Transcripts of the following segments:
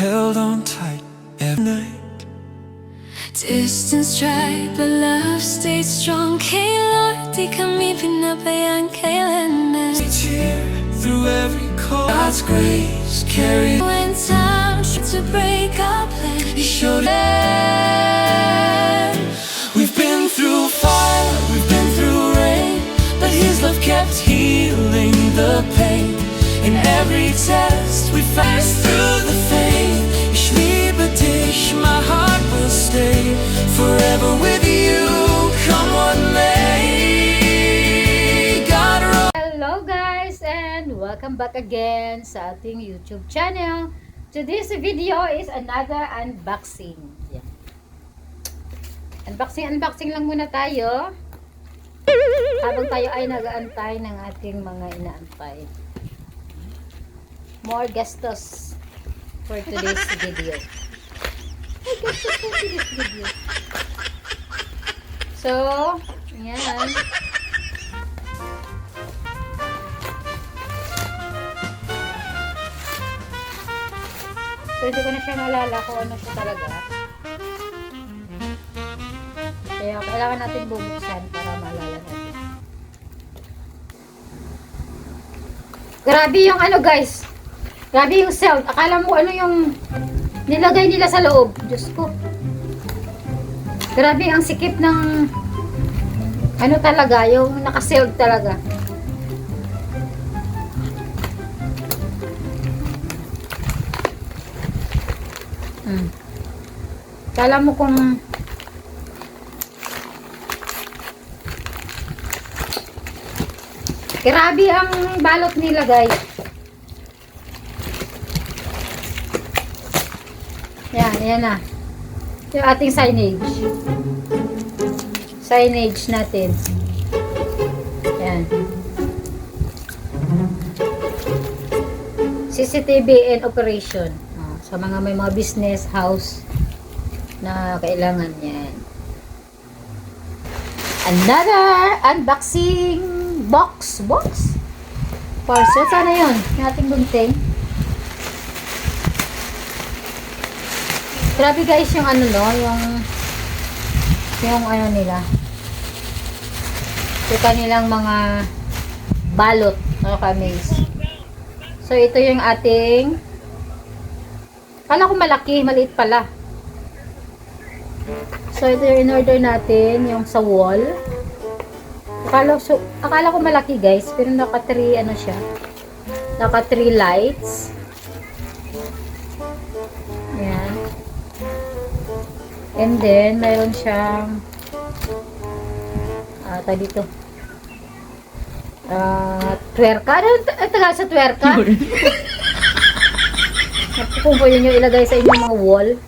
held on tight every night. Distance tried, but love stayed strong. Kay Lord, di kami pinabayaan kailan na. Cheer through every call. God's grace carried. When time tried to break our plan, He showed it. We've been through fire, we've been through rain, but His love kept healing the pain. In every test we faced through the faith. Ich liebe dich, my heart will stay forever with you. Come what may. God roll. Hello guys and welcome back again sa ating YouTube channel. Today's video is another unboxing. Yan. Unboxing lang muna tayo. Habang tayo ay nag-aantay ng ating mga inaantay. More gastos for today's video. So, yan. So, hindi ko na siya naalala kung ano siya talaga. Kaya kailangan natin bubuksan para maalala natin. Grabe yung ano guys. Grabe yung sound. Akala mo ano yung nilagay nila sa loob. Diyos ko. Grabe ang sikip ng ano talaga. Yung naka-sealed talaga. Kala mo kung grabe ang balot nila guys. Yan na. Yung ating signage. Signage natin. Yan. CCTV and operation. Sa mga may mga business, house na kailangan yan. Another unboxing box. Parcel. Sana yun. Yung ating gunting. Grabe guys yung ano no. Yung ano nila. Yung kanilang mga balot. Nakaka-amaze. So ito yung ating kala ko malaki. Maliit pala. So ito yung in-order natin. Yung sa wall. Akala ko malaki guys, pero naka 3 ano siya. Naka 3 lights. Ayan. And then mayroon siyang tawag dito. Twerka. Ano tagal sa twerka? Kung pwede nyo ilagay sa inyong mga wall.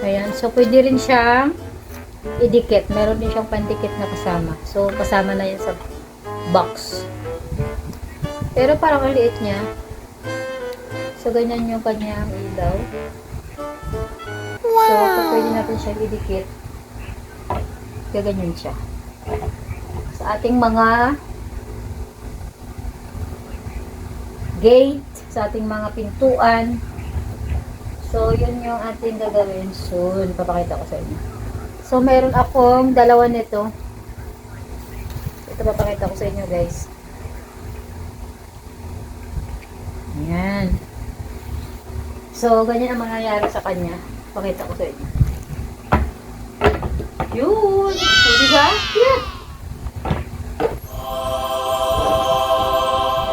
Ayan. So pwede rin siyang idikit. Meron din siyang pandikit na kasama. So, kasama na yan sa box. Pero parang ang liit niya. So, ganyan yung kanyang ilaw. Wow! So, kung pwede natin siyang idikit, gaganyan siya. Sa ating mga gate, sa ating mga pintuan. So, yun yung ating gagawin soon. Papakita ko sa inyo. So, meron akong dalawa nito. Ito papakita ko sa inyo, guys. Ayan. So, ganyan ang mangyayari sa kanya. Pakita ko sa inyo. Yun! So, diba? Yeah!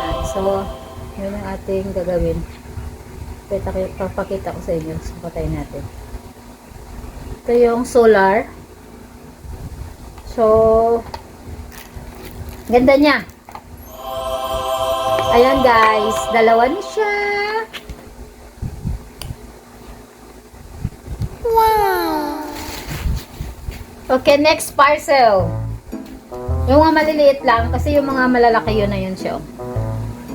Ayan. So, yun ang ating gagawin. Papakita ko sa inyo. So, patayin natin. Ito yung solar. So, ganda niya. Ayan guys, dalawa na siya. Wow! Okay, next parcel. Yung mga maliliit lang, kasi yung mga malalaki yun na yun siya.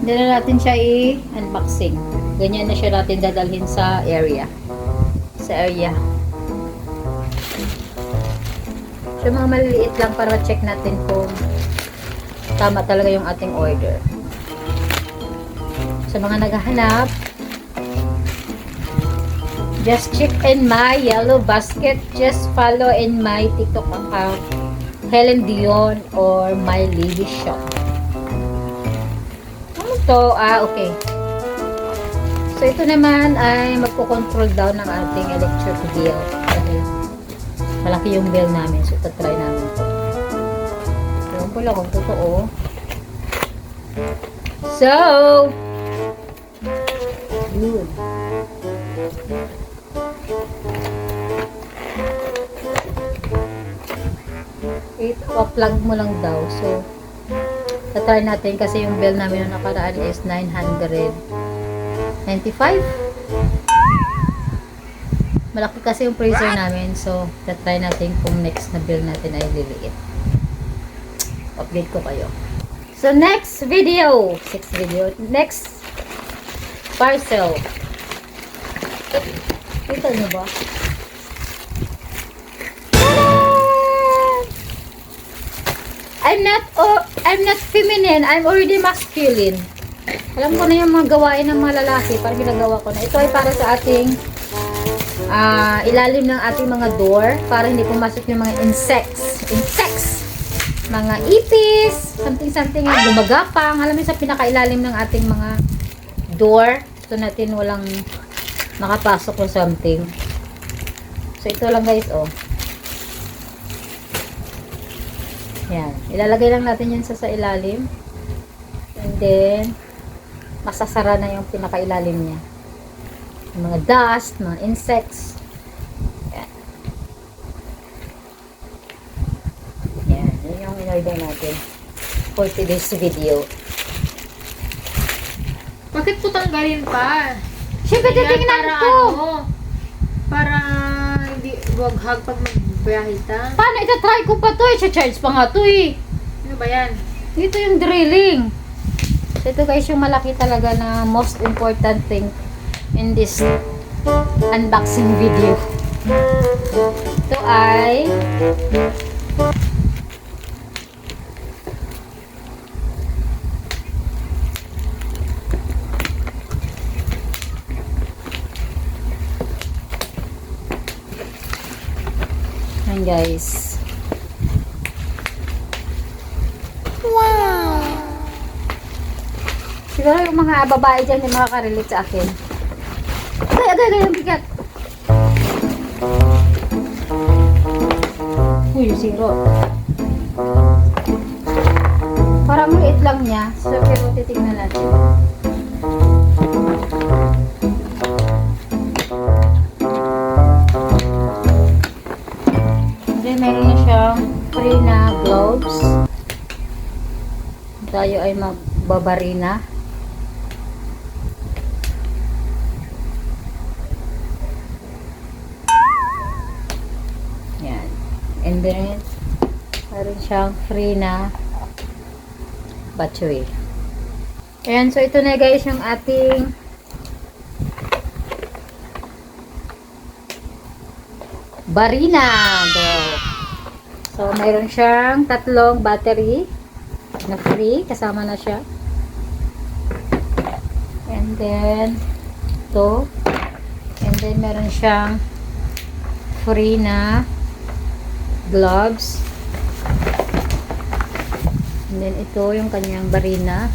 Hindi na natin siya i-unboxing. Ganyan na siya natin dadalhin sa area. Sa area. So, mga maliliit lang para check natin kung tama talaga yung ating order. Sa mga naghahanap, Just check in my yellow basket. Just follow in my TikTok account, Helen Dion or My Lady Shop. Ano to? Okay. So, ito naman ay magko-control daw ng ating electric bill. Dahil malaki yung bill namin. So, try namin ito. Ewan ko lang kung totoo. So, yun. I-plug mo lang daw. So, try natin kasi yung bill namin na nakaraan is 995. Malaki kasi yung freezer namin. So, try natin kung next na bill natin ay liliit. Update ko kayo. So, next video. Next parcel. Kita nyo ba? I'm not feminine. I'm already masculine. Alam ko na yung mga gawain ng mga lalaki. Parang ginagawa ko na. Ito ay para sa ating ilalim ng ating mga door. Para hindi pumasok yung mga insects. Mga ipis. Something yung gumagapang. Alam mo sa pinakailalim ng ating mga door. Ito natin walang makapasok o something. So, ito lang guys, oh. Yan. Ilalagay lang natin yan sa ilalim. And then, masasara na yung pinakailalim niya. Yung mga dust, mga insects. Yan. Yan. Yan yung in-order natin for today's video. Bakit po tanggalin pa? Siyempre, titingnan ko! Para hindi waghag pag magbiyahe ta. Paano ita-try ko pa to? I-charge pa nga to eh. Ano ba yan? Ito yung drilling. So, ito guys yung malaki talaga na most important thing in this unboxing video. Ito ay yan guys. Wow! Siguro yung mga babae dyan yung makaka-relate sa akin. Agay, yung bigat. Uy, zero. Parang liit lang niya. So, pero titignan natin. Then, meron na siyang free na gloves. Tayo ay magbabarina. Yan. And then, meron siyang free na battery. Ayan, so ito na guys yung ating barina. Go. So, mayroon siyang 3 battery na free. Kasama na siya. And then, ito. And then, meron siyang free na gloves. And then, ito yung kanyang barina.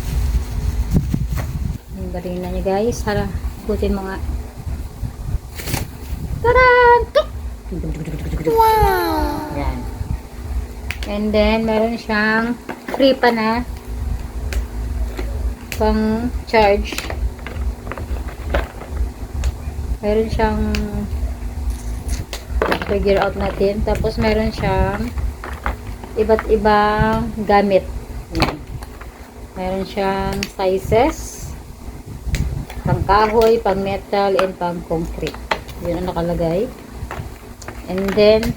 Yung barina niya guys. Hala, ikutin mo nga. Taran! Tuk! Wow! Yan. And then, meron siyang free pa na pang charge. Meron siyang figure out natin. Tapos, meron siyang iba't ibang gamit. Yan. Meron siyang sizes. Pang kahoy, pang metal, and pang concrete. Yun ang nakalagay. And then,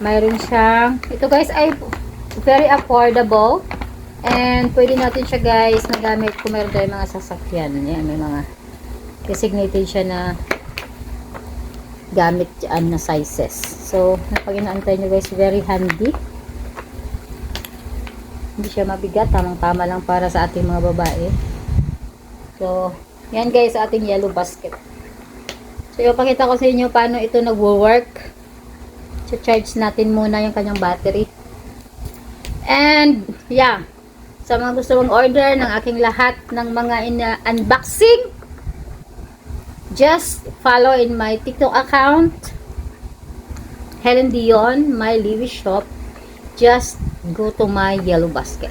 mayroon siyang, ito guys ay very affordable. And pwede natin siya guys nagamit kung meron tayong mga sasakyan. Yan, may mga designated siya na gamit dyan na sizes. So, pag inaantay nyo guys, very handy. Hindi siya mabigat. Tamang-tama lang para sa ating mga babae. So, yan guys, ating yellow basket. So, ipakita ko sa inyo paano ito nagwo-work. So, charge natin muna yung kanyang battery. And, yeah. Sa mga gusto mong order ng aking lahat ng mga unboxing, just follow in my TikTok account, Helen Dion, my Liwi shop. Just go to my yellow basket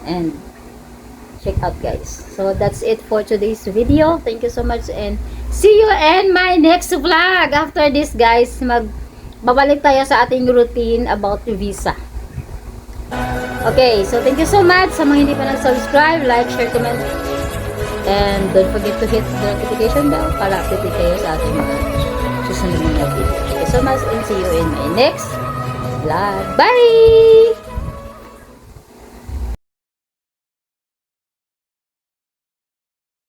and check out, guys. So that's it for today's video. Thank you so much and see you in my next vlog. After this, guys, babalik tayo sa ating routine about visa. Okay, so thank you so much sa mga hindi pa nag-subscribe, like, share, comment, and don't forget to hit the notification bell para update kayo sa ating mga susunod na video. Thank you so much and see you in my next vlog. Bye!